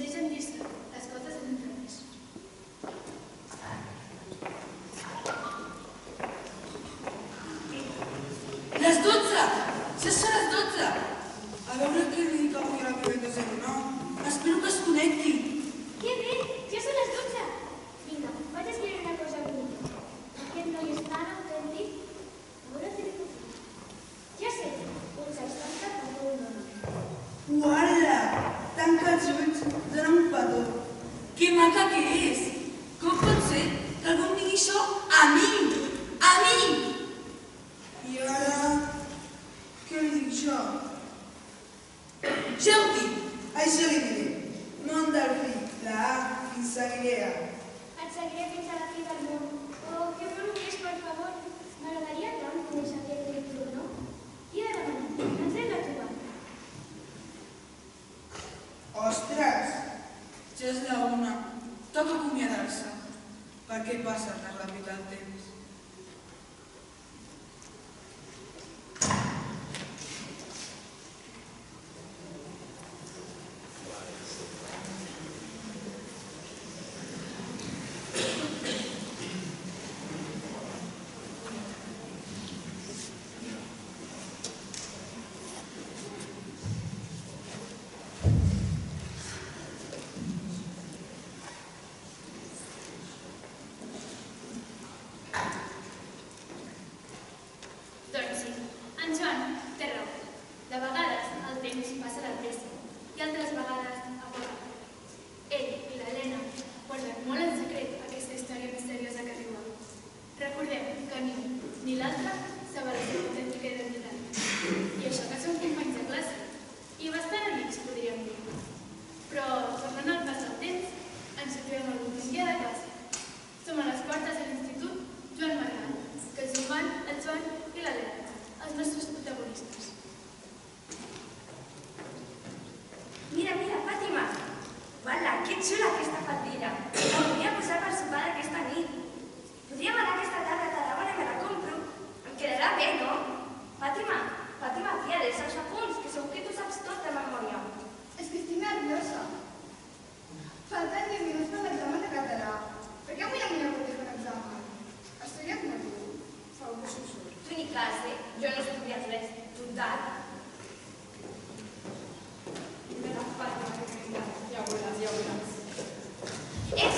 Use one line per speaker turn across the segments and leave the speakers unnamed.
deixen llistar les coses en un través.
Les 12! Ja són les 12! A veure què li dic avui a la Violeta 09. Espero que es connecti.
Que bé! Ja són les 12! Vinga, vaig escriure una cosa bonica. Aquest noi és tan autèntic. A veure si li puc dir. Ja sé, un 60 per un dona.
Uala! Tanca els ulls, dona un petó. Que maca que és! Com pot ser que algú em digui això a mi? A mi! I ara... què li dic jo? Ja ho dic! Això li diré. No en del fill, la A fins a Guinea.
Et seguiré fins a la fi del món. Oh, que prolongués, per favor. M'agradaria tant conèixer aquest lector, no? I de demanar, ens hem de trobar.
Ostres! Ja és la 1. Toca acomiadar-se. Per què passa tan ràpid el temps?
Doncs sí, en Joan té raó. De vegades el temps passa de pressa i altres vegades a poc. Ell i l'Helena guarden molt en secret aquesta història misteriosa que riuen. Recordem que ni un ni l'altre saben la seva autèntica identitat. I això que són companys de classe i bastant amics, podríem dir. Però, tornant al pas del temps, ens situem al l'últim dia de classe. Som a les portes de l'Institut Joan Maragall, que el Joan i l'Helena, els nostres protagonistes.
Mira, mira, Fàtima! Uala, que xula aquesta faldilla! La volia posar per sopar aquesta nit. Podríem anar aquesta tarda a Tarragona i me la compro. Em quedarà bé, no? Fàtima, tia, dels seus apunts, que segur que tu saps tot de memòria.
És que estic nerviosa. Falten 10 minuts per l'examen de català. Per què avui a mi no pot fer un examen? Estudiat com a tu. Segur que s'ho surt.
Tu ni cas, eh? Jo no he estudiat res. Total. Mira, Fàtima, que m'encanta. Ja ho veuràs.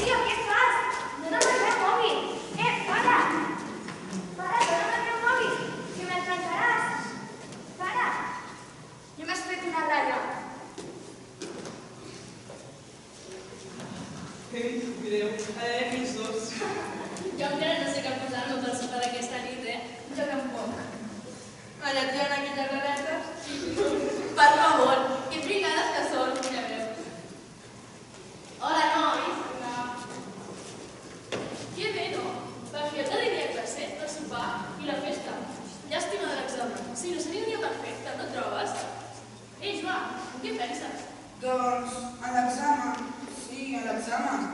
Tio, què fas? Dóna'm el meu mòbil. Para! Para, dóna'm el meu mòbil. Que me'l trencaràs. Para! Ja m'has fet una ratlla.
Ei, mireu, ells dos.
Jo encara no sé què posar-me pel sopar d'aquesta nit,
Jo tampoc.
Allà et diuen aquelles raretes? Per favor, que fricades que són, ja veu. Hola, nois. Que bé, no? Per fi el dia de classe, el sopar i la festa. Llàstima de l'examen. Si no seria un dia perfecte, no et trobes? Ei, Joan, què penses?
Doncs, a l'examen. Sí, a l'examen.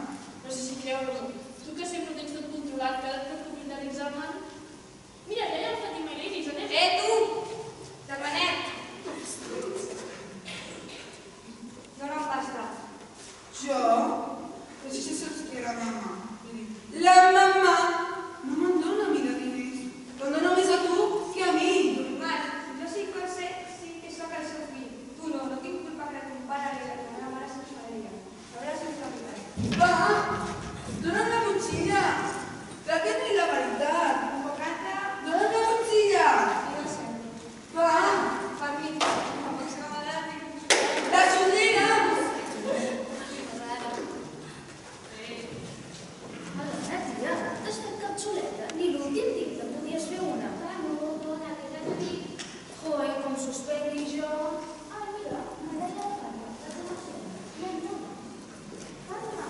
No sé si creure-ho. Tu que sempre ho tens tot controlat, que et preocupis de l'examen. Mira, ja hi ha el Fàtima i l'Iris, on és?
Tu! Demanem. Dóna'm pasta.
Jo? Però si saps que la mama. La mama no me'n dóna a mi de diners. Te'n dóna més a tu que a mi.
Normal, jo sí que sé que sóc el seu fill. Tu no tinc culpa que ton pare i la teva mare s'enfadarien. A veure si us capitall.
Va, dóna'm la motxilla. Que aquest no és la veritat.
Convocant-te,
Dóna'm la motxilla.
i no sé.
Va,
Fermín, tampoc se m'agrada dir.
la xulina.
Alhora, tia, t'has fet cap xuleta? Ni l'últim dicte podies fer una. No, dona, que t'he de dir. Joder, com suspengui jo. Mira, me deia la Fàtima, la coneixem. No. Fàtima,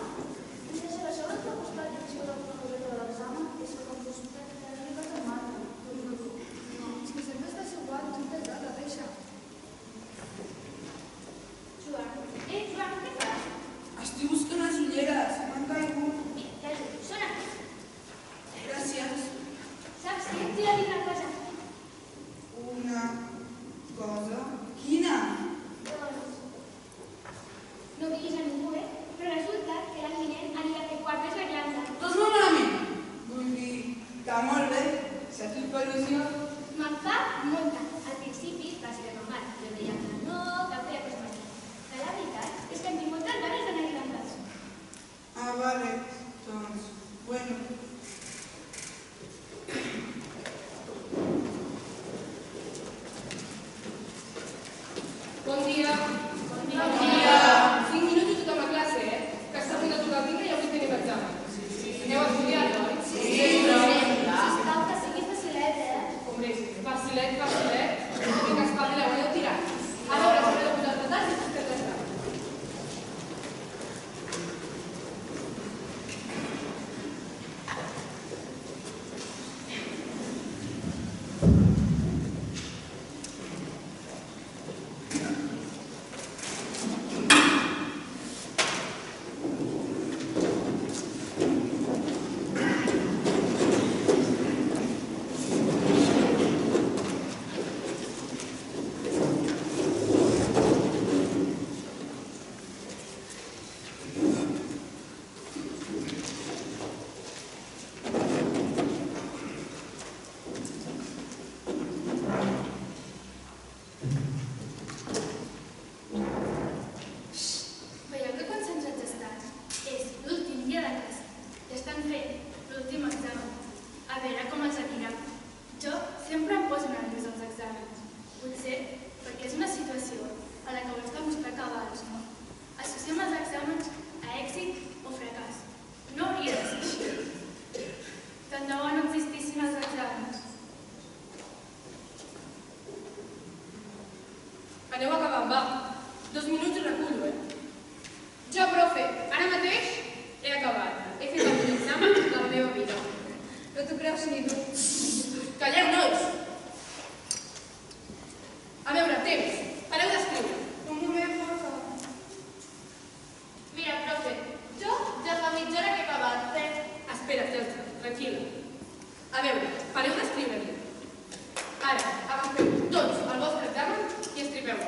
fer l'últim examen. A veure com els anirà. Jo sempre em poso nerviós als exàmens. Potser perquè és una situació a la que vols demostrar cabals, no? Associem els exàmens a èxit o fracàs. No hauria de ser així. Tant de bo no existissin els exàmens.
Aneu acabant, va. 2 minuts i recullo, Jo, profe, ara mateix he acabat. He fet el millor examen de la meva vida. No t'ho creus ni tu. Calleu, nois! A veure, temps. Pareu d'escriure.
Un moment, porfa.
Mira, profe, jo ja fa mitja hora que he acabat. Espera, Celsa, tranquil·la. A veure, pareu d'escriure-li. Ara, agafeu tots el vostre examen i estripeu-lo.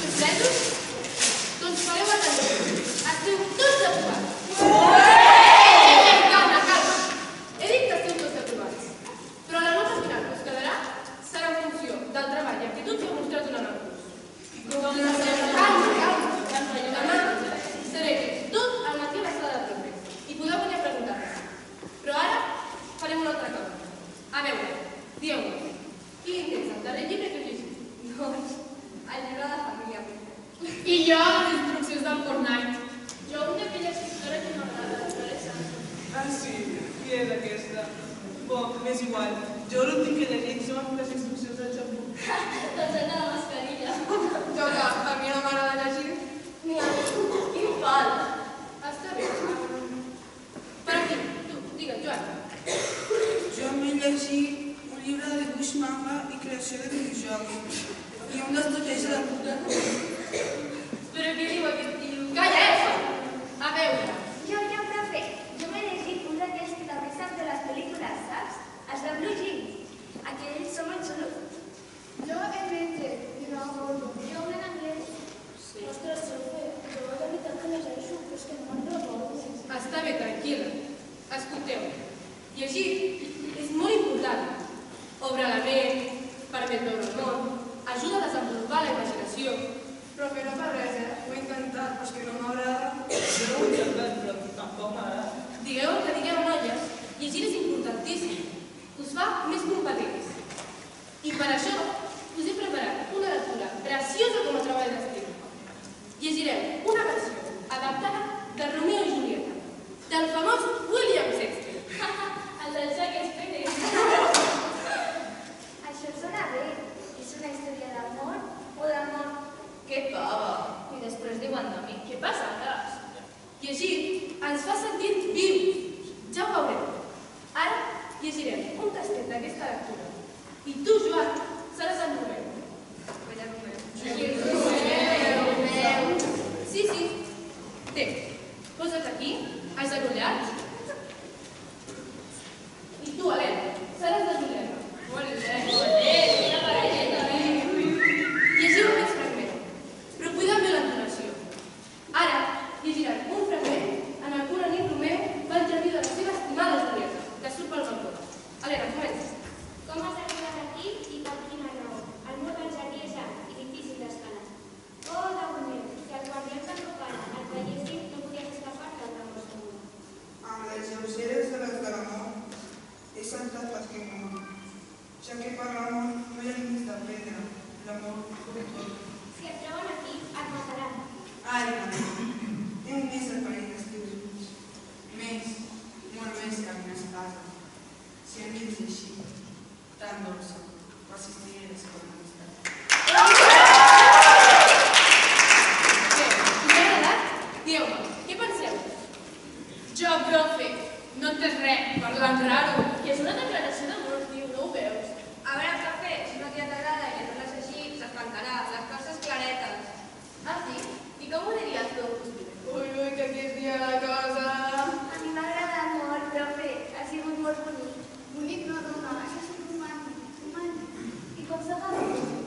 Completos? Doncs fareu atenció. Esteu tots aprovats. Calma, calma. He dit que esteu tots aprovats. Però la nota final que us quedarà serà en funció del treball i actitud que heu mostrat durant el curs. Calma. Demà seré tot el matí a la sala de profes i podeu venir a preguntar-me. Però ara farem una altra cosa. A veure, dieu-me, quin és el darrer llibre que heu llegit?
Doncs, el llibre de la família.
I jo, les instruccions del Fortnite.
Jo una d'aquella escriptora que m'agrada, la Teresa.
Ah, sí? Qui és aquesta? Bon, m'és igual. Jo l'últim que he llegit són les instruccions del xampú.
Doncs de la mascarilla.
Jo que a mi no m'agrada llegir. Ni a mi. Quin fals. Està bé. Per aquí, tu, digue'm, Joan.
Jo m'he llegit un llibre de dibuix, manga i creació de videojocs. I un dels totes de la puta.
Però què diu aquest tio? Calla, A veure.
Jo, profe, jo m'he llegit un d'aquells protagonistes de les pel·lícules, saps? Els de Blue Jeans. Aquells són molt xulos.
Jo el metge i la gordo.
Jo una en anglès. Ostres, profe, jo de veritat que llegeixo, però és que no me'n recordo.
Està bé, tranquil·la. Escolteu, llegir és molt important. Obre la ment, permet veure el món, ajuda a desenvolupar la imaginació.
Profe, no fa res, Ho he intentat, però és que no m'agrada.
Jo no ho he intentat, però tampoc m'agrada.
Digueu el que digueu, noies, llegir és importantíssim. Us fa més competents. I per això us he preparat una lectura preciosa com a treball d'estil. Llegirem una versió adaptada de Romeo i Julieta, del famós William Shakespeare.
El del Shakespeare.
Això sona bé. És una història d'amor o d'amor?
Que pava!
I després diuen de mi, què passa, Cas?
Llegir ens fa sentir vius. Ja ho veureu. Ara llegirem un tastet d'aquesta lectura. I tu, Joan, seràs el Romeu. Sí. Té, posa't aquí, agenollat. I tu, Helena, seràs de Julieta. Llegiu aquest fragment, però cuidant bé l'entonació. Ara llegiran un fragment en el qual el nen Romeu va intervir de la seva estimada Julieta, que surt pel balcó. Helena, comença.
Com has arribat aquí i per quina raó? El mur del jardí és alt i difícil d'escalar. Oh, Déu meu, que el guardià que tocant el veiessin no podies escapar-te al teu segur.
Amb les lleugeres de les de l'amor, he saltat perquè no. Ja que per l'amor no hi ha límits de pedra, l'amor com tot.
Si et troben aquí, et mataran.
Ai, mare, tinc més el perill dels teus ulls. Més, molt més que a mi a casa. Si em dius així, tan dolça, persistieres com l'amistat.
Bé, us ha agradat? Dieu-me, què penseu? Jo, profe, no he entès res, parlant raro.
I és una declaració d'amor, tio, no ho veus?
A veure, profe, si no t'agrada i et dones així, s'espantarà. Les coses claretes.
Ah, sí? I com ho diries tu?
Ui, que aquí es dia la cosa.
A mi m'agrada molt, profe. Ha sigut molt bonic.
Bonic no, dona, això és romàntic.
I com s'agafa?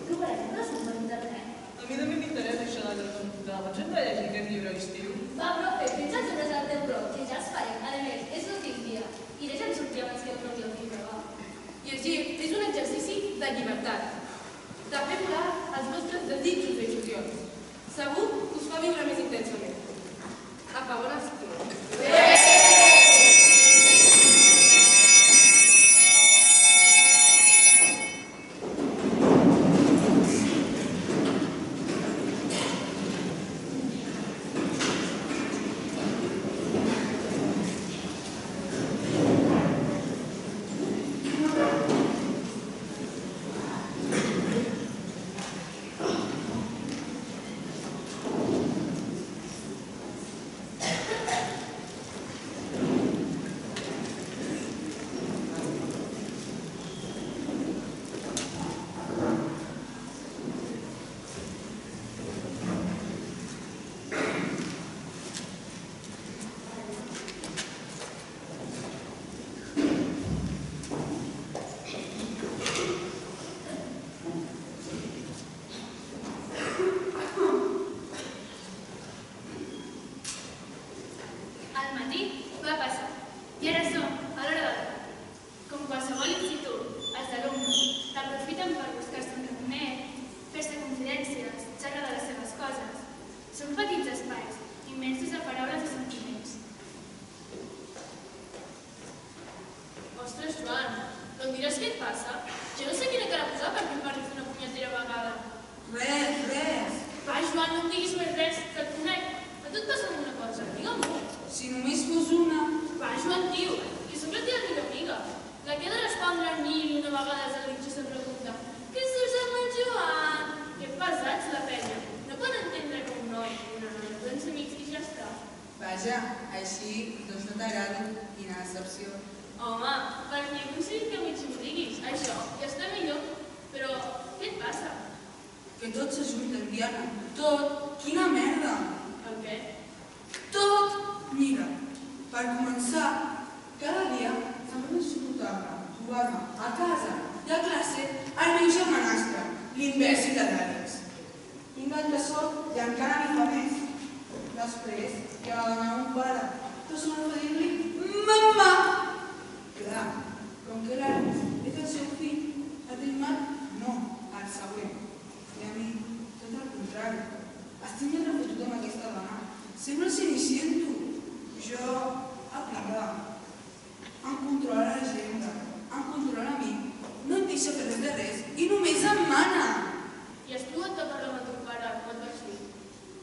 Trobarem un resum per internet.
A mi també m'interessa això de vaig hem de llegir aquest llibre a estiu.
Va, profe, fins els llibres al teu prou, que ja es farem. A més, és l'últim dia. I deixa'm sortir abans que em trobi el llibre, va.
Llegir és un exercici de llibertat, de fer volar els vostres desitjos i il·lusions. Segur que us va viure més intensament. Apa, bona estima.
Al matí va passar i ara som a l'hora del dia. Com qualsevol institut, els alumnes l'aprofiten per buscar-se un raconet, fer-se confidències, xerrar de les seves coses. Són petits espais, immensos de paraules i sentiments.
Ostres, Joan, no em diràs què et passa? Jo no sé quina cara posar perquè em parlis d'una punyetera vegada.
Res.
Va, Joan, no em diguis més res, que et conec. A tu et passa alguna cosa, digue-m'ho.
Si només fos una...
Va, Joan, tio, que sóc la teva millor amiga. La que ha de respondre a 1001 vegades a l'Itxo se pregunta què surts amb el Joan? Que pesats, la penya. No poden entendre que un noi i una noia poden ser amics i ja està.
Vaja, així, doncs no t'agrado. Quina decepció.
Home, perquè he aconseguit que mig m'ho diguis. Això ja està millor. Però què et passa?
Que tot s'ajunta, Diana. Tot. Quina merda.
El què?
Tot. Mira, per començar, cada dia se'm va suportar-me, trobar-me a casa i a classe el meu germanastre, l'imbècil de l'Àlex. Ingany de sort i encara m'hi fa més. Després ja va donar un pare, però solo va dir-li mamà. Clar, com que l'Àlex és el seu fill, ha trimat no, el següent. I a mi, tot el contrari. Estic més refotut amb aquesta dona. Sempre si n'hi sento. Jo, aplicar, em controla l'agenda, em controla a mi, no em deixa fer res de res i només em mana.
I has pogut parlar amb el teu pare quan vas dir?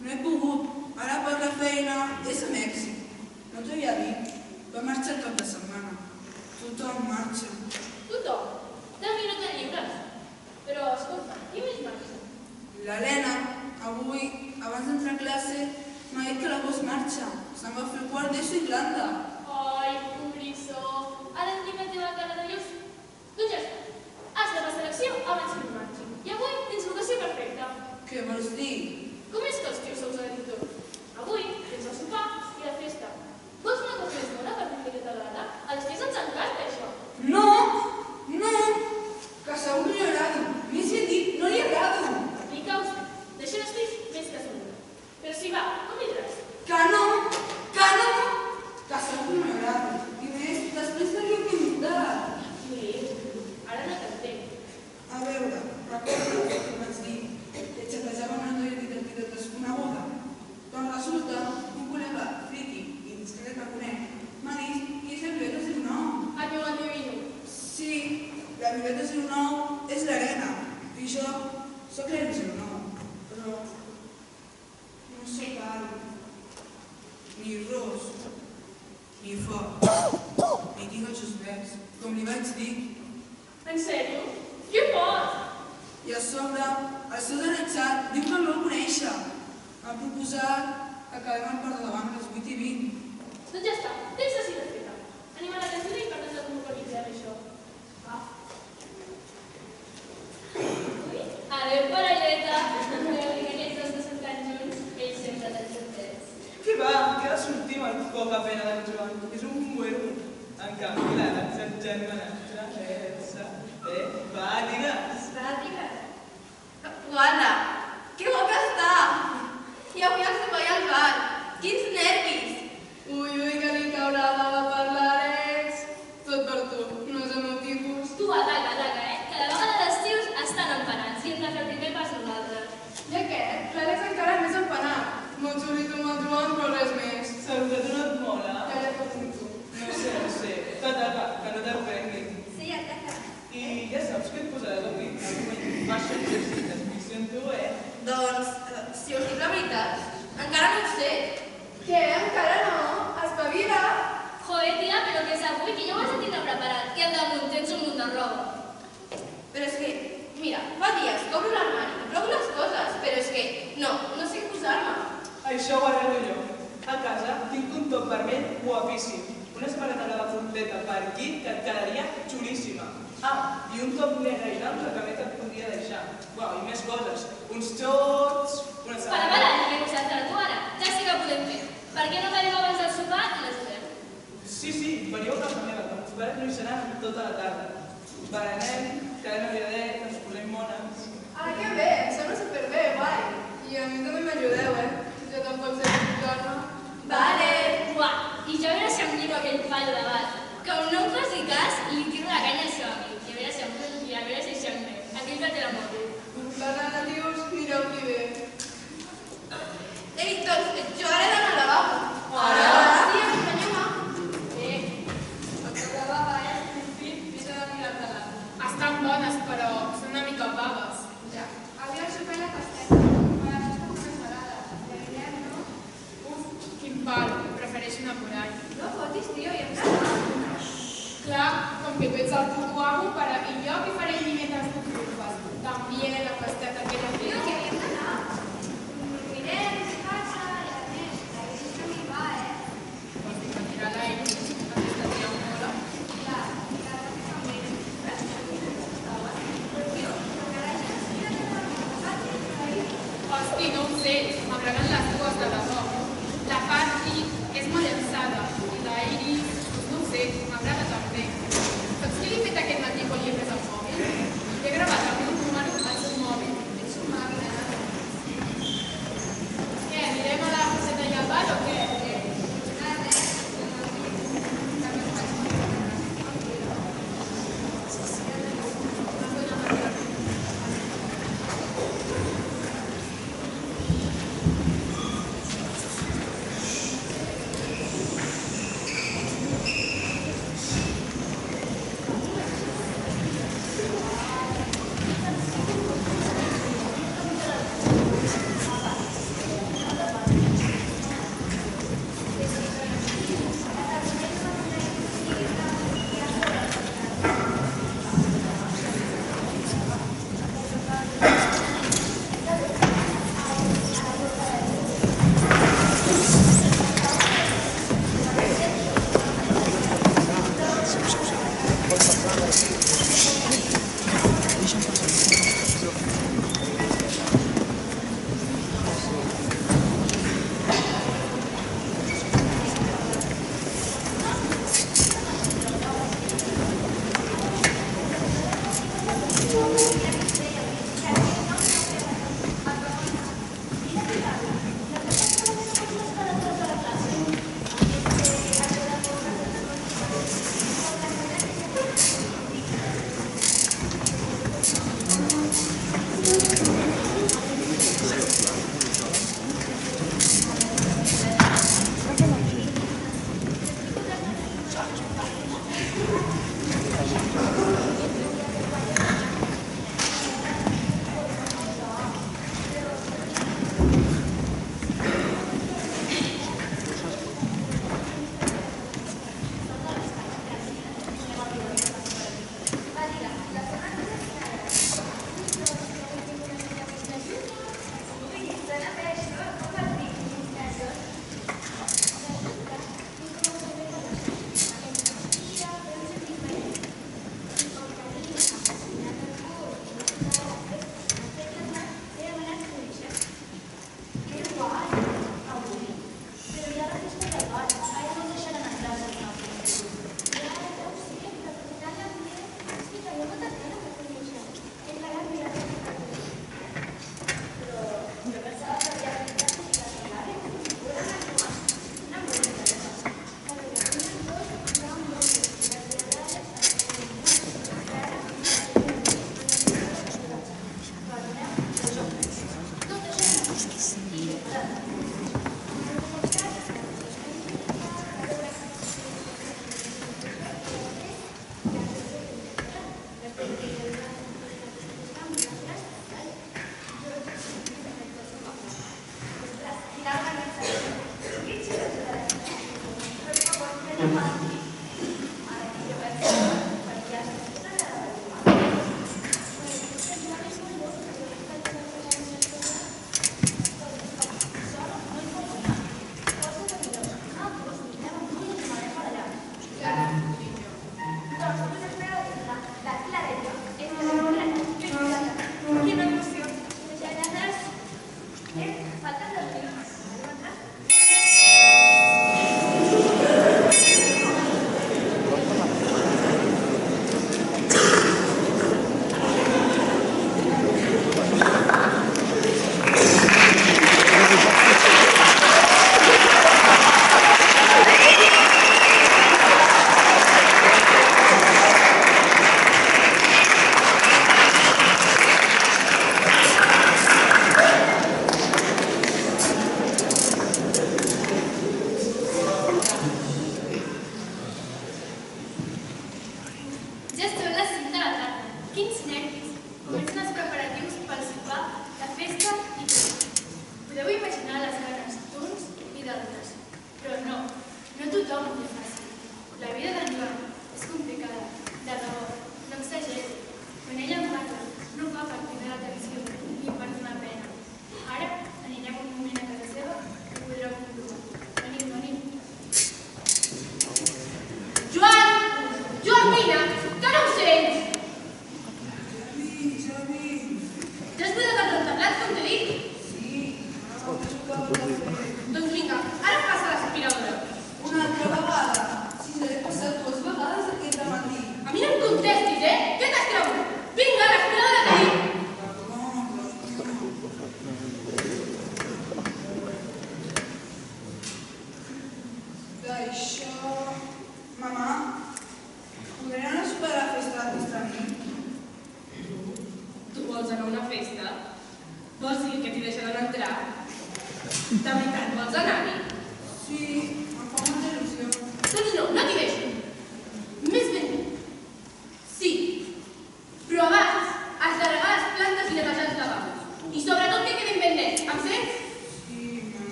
No he pogut, ara per la feina és a Mèxic. No t'havia dit, va marxar el cap de setmana. Tothom marxa.
Tothom? De mi no te'n lliures. Però, escolta, qui més marxa?
L'Helena, avui, abans d'entrar a classe, m'ha dit que la vols marxa. Se'n va fer el quart d'ESO a Irlanda.
Ai, pobrissó. Ara em dic la teva cara de lluç. Doncs ja està. Has de passar l'acció abans que marxi. I avui tens vocació perfecta.
Què vols dir?
Com és que els tios sous de tot? Avui tens el sopar i la festa. Vols una cosa més bona per dir que t'agrada? A les tios ens encanta, això.
No, no, que segur que li agrado. Més ben dit, no li agrado.
Aplica-us. D'això n'estic més que segura. Però si va, com li diràs?
Que no, que segur que no m'agrada. I més, després de que m'he muntat.
Ara no t'entenc.
A veure, recordes que vaig dir que xatejava una noia d'identitat desconeguda? Doncs resulta que un col·lega friki i discret que conec m'ha dit que és la Violeta 09.
El meu endevino.
Sí, la Violeta 09 és l'Arena i jo sóc l'Arena 09, però no sóc alt, ni ros, ni fort, ni tinc els ulls verds, com li vaig dir.
En sèrio? Què fos?
I a sobre, el seu desitjat diu que el vol conèixer. M'ha proposat que acabem el quart de davant a les 8:20.
Doncs ja està, tens la cita feta. Anem a la cantina i parlem de com organitzem això. Va. Adéu, parelleta. Adéu, que aquests dos no són tan junts. Ells sempre tan juntets.
Què va? Que ha sortit amb poca pena del Joan. És un muerto. En canvi, la germanastra, va, digues.
Va, digues. Guarda, que boca està! I avui el sopar i el bar. Quins nervis!
Ui, que li caurà bava per l'Àlex. Tot per tu, no és el meu tipus.
Tu, ataca, que la vaga de les tios estan empanats i hem de fer el primer pas nosaltres.
I aquest, l'Àlex encara és més empanat.
Doncs, si us dic la veritat, encara no ho sé.
Què? Encara no? Espavila!
Joder, tia, però que és avui, que ja ho has de tindre preparat. I al damunt tens un munt de roba.
Però és que, mira, fa dies que obro l'armari i trobo les coses, però és que no sé què posar-me.
Això ho arreglo jo. A casa tinc un top vermell guapíssim. Una samarreta de fronteta per aquí que et quedaria xulíssima. Ah, i un top negre i blanc que també te't podria deixar. Uau, i més coses. Uns xorts, una
Para, que costar-te tu ara. Ja sé que podem fer. Per què no veniu abans del sopar i les juguem?
Sí, veniu a casa meva, que meus pares no hi seran tota la tarda. Berenem, quedem aviadet, ens posem mones.
Ah, que bé! Sembla superbé, guai! I a mi també m'ajudeu, Jo tampoc sé explicar-me.
Vale.
Uah, i jo a veure si em lligo aquell paio de bar. Com no em faci cas, li tiro la canya al seu amic. I a veure si em ve. Aquell que té la mòbil.
Les relatius, mireu qui ve.
Ei, doncs, jo ara he d'anar al lavabo.
Ara?
Sí, acompanyeu-me.
El que gravava, vista de mirar-te-la.
Estan bones, però són una mica vagues.
Ja. Avui el sopar i la pasteta. Per això està molt salada. Ja direm, no?
Uf, quin pal, prefereixo una por ahí.
No fotis, tio, i em sembla.
Clar, com que tu ets el puto amo, i jo que faré llimetes de curves. També la pasteta aquella que
Tio, que havíem d'anar. Mirem, què passa? I a més, la Iris també hi va,
Estic a tirar l'aire, aquesta tia mola.
Ja, i la Rosa també. Però, tio, encara ja no sé de la Iris.
Hosti, no ho sé, m'agraden les dues de debò. La Patty és molt llançada i la Iris, no ho sé, m'agrada també. Saps què li he fet aquest matí quan li he pres el mòbil? Li he gravat el meu número al seu mòbil.
Ets un màquina.
Què, anirem a la Roseta i al bar o què?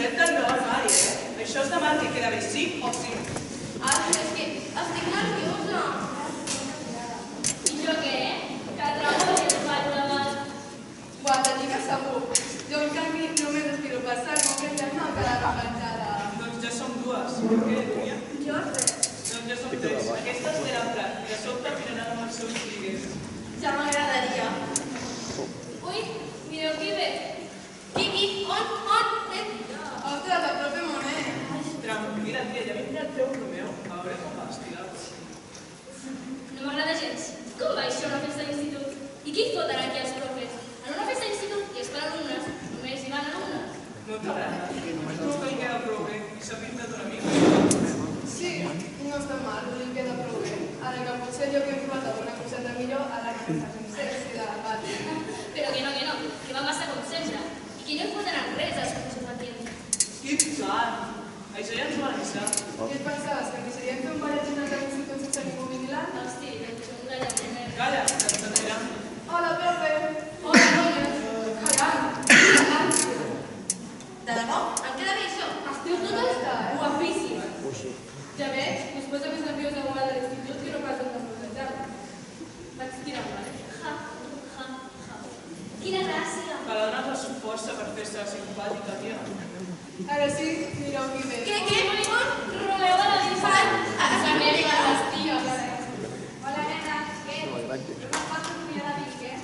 repte el meu armari, Això és demà que queda bé, sí o sí?
Ah, però és que estic nerviosa.
I jo què? Que trobo que et faig la mà.
Buah, t'hi que segur. Jo, en canvi, només aspiro a passar com que ja no quedar repenjada.
Doncs ja som dues. Per què, Núria?
Jo res.
Doncs ja som tres. Aquesta és l'Erambra, i de sobte mirant amb els seus triguers.
Ja m'agradaria.
Ui, mireu qui ve.
Qui? On?
Ostres, apropem on és.
Tranquil·la, tia, ja vindrà el teu Romeu. A veure com vas, tia.
No m'agrada gens. Com va això a una festa d'institut? I qui foten aquí els profes? En una festa d'institut i és per alumnes. Només hi van alumnes.
No t'agrada? No que li queda prou bé i s'ha pintat una mica.
Sí, no està mal, li queda prou bé. Ara que potser jo que hem provat alguna coseta millor, ara que està sencer i de la pàtria.
Però que no, que va passar com sempre. I que no hi foten res als profes infantils.
Quin sant! Això ja ens ho van avisar.
Què et pensaves, que ens deixaríem fer un ballet en el institut sense ningú vigilant?
Hosti, doncs un gallaner.
Calla, que ens aniran.
Hola, profe! Hola, noies! Caram!
De debò? Em queda bé això?
Estiu totes
Guapíssimes.
Ja veig, us posa més nerviós el govern de l'institut que no pas el de protegir. Vaig tirar un ballet.
Ja. Quina gràcia.
Que la dones la força per fer-se simpàtica, tia.
Ara sí, mireu qui ve.
Què?
Romeu a la infant.
Amèrica, les ties.
Hola, nena. Què? No pots dormir a la vic, eh?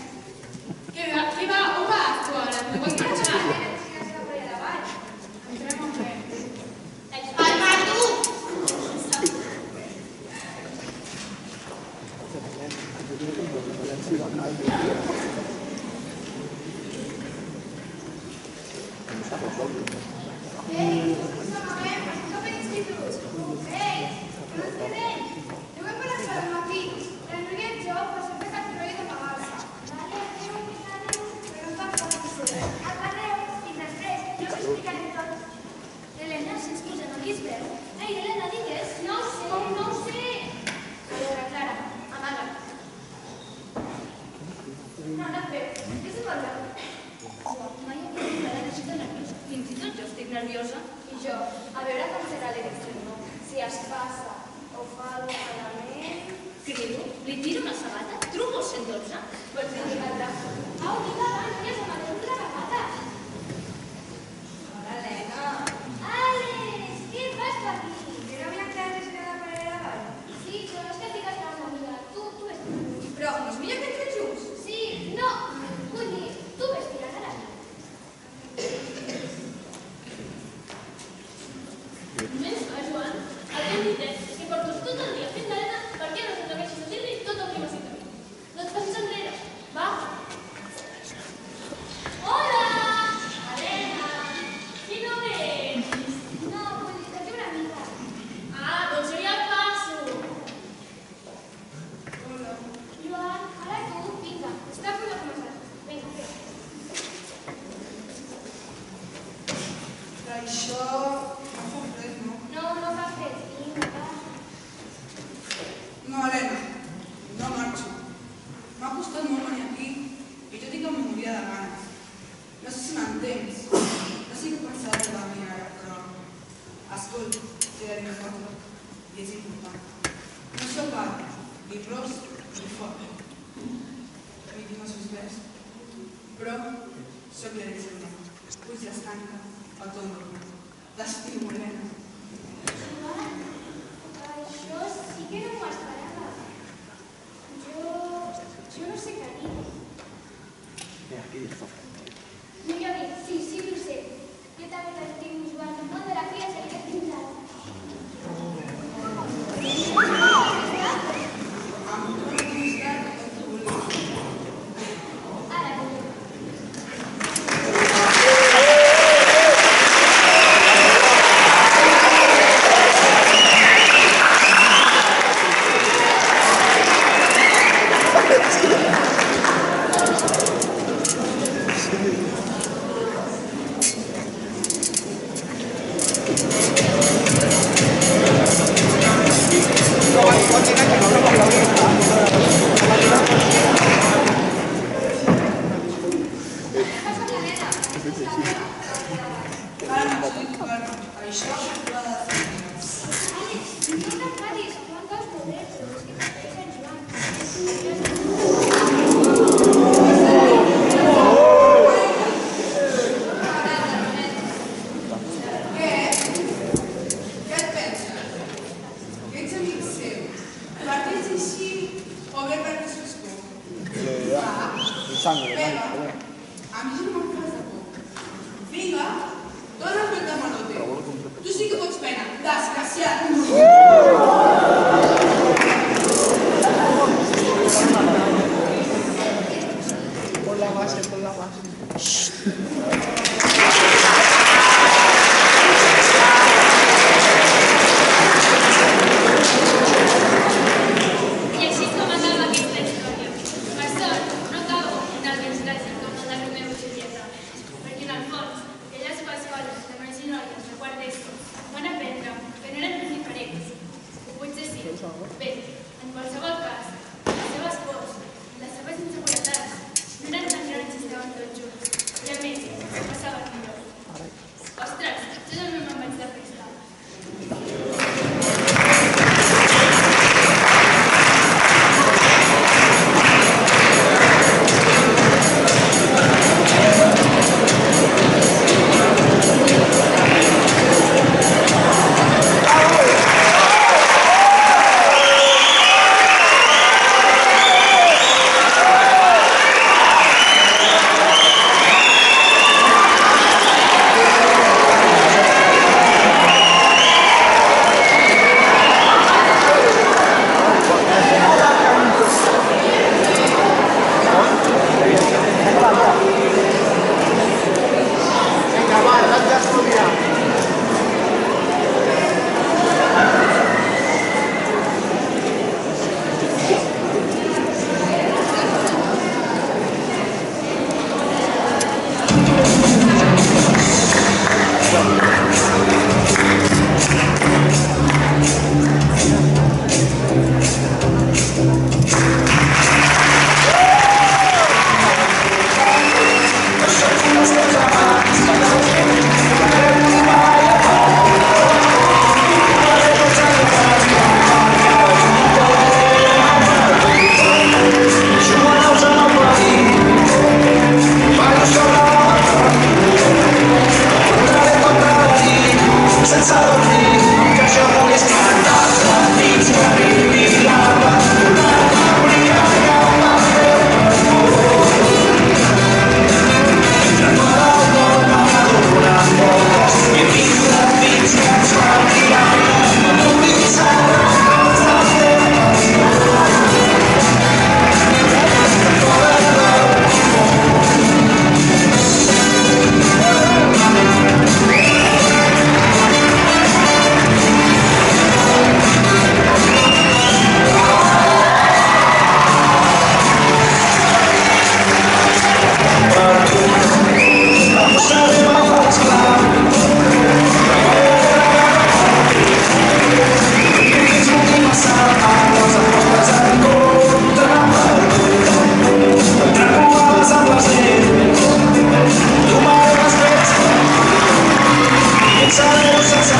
Qui va? On vas tu ara? No vols marxar?
Nena, si no serà per allà davall.
Entrem en ple.
Alma, tu!
Ei, som a veure, som a l'institut. Ei, que no ens quedem. Jo vull conèixer el matí. La Núria i jo passem per cap troi de pagar-se. Adéu, però no em fa por. Adéu, i després jo us explicaré tot.
Helena, si ens posem aquí es veu. Ei, Helena, digues. No ho sé. A veure, Clara, amaga't.
No, no et veus. Què se vol veure?
Mai havia vist l'Helena així tan nerviosa. Fins i tot jo estic nerviosa.
I jo, a veure com serà l'extremo. Si es passa o fa alguna malament...
Crido, li tiro una sabata, truco 112.
Pots dir altra.
Au, vinga, va, ja se m'ha una vegada.
Hola, Helena.
Àlex, què fas per aquí?
Que no havia quedat més quedar per allà davall.
Sí, però no és que estic esperant una amiga. Tu ves tirant.
Però no és millor que entrem junts?
Sí, no, vull dir, tu ves tirant ara. Només va, Joan, el que hem dit és que portes tot el dia fent l'Helena, per què no t'atreveixes a dir-li tot el que m'has dit a mi? No et passis enrere. Va. Hola! Helena! Qui no ves?
No, vull dir que té una amiga.
Ah, doncs jo ja et passo.
Hola.
Joan, ara tu, vinga, està a punt de començar. Vinga, fes.
Això no fa res, no?
No fa fred. Vinga, va.
No, Helena, no marxo. M'ha costat molt venir aquí i jo dic que m'ho moria de ganes. No sé si m'entens. No sé què pensar de la meva ara, però... Escolta, té de dir una cosa i és important. No sóc part, ni pros ni fort. Ni tinc els seus vers. Però sóc l'Elisenda. Puig l'estanca, el tondo. T'estimo, Helena.
Joan, això sí que no m'ho esperava. Jo no sé què dir. Millor dir, sí que ho sé. Jo també t'estimo, Joan. El món de la cria seguiré fins ara.
Amb tu no tinc estat on tu vulguis.
Ara, millor. Passa la nena.
Ara per això la definició.
Àlex, no t'enfadis, quant els models, és que t'agrada Sant Joan.
Què? Què et penses? Que ets amic seu? Partits així o bé perquè sos tu? Pega, a mi no me'n fas de por. Vinga, dona'm el de malote. Tu sí que fots pena, desgraciat.
I així és com acaba aquesta història. Per sort, no acaba un final ben tràgic com el de Romeu i Julieta, perquè en el fons, elles dues coses, de nois i noies de quart d'ESO, van aprendre que no eren diferents. O potser sí. Bé, en qualsevol cas, les seves pors i les seves inseguretats no eren tan grans si estaven tots junts. I a més, s'ho passaven millor. Ostres, jo també me'n vaig de festa.
Senza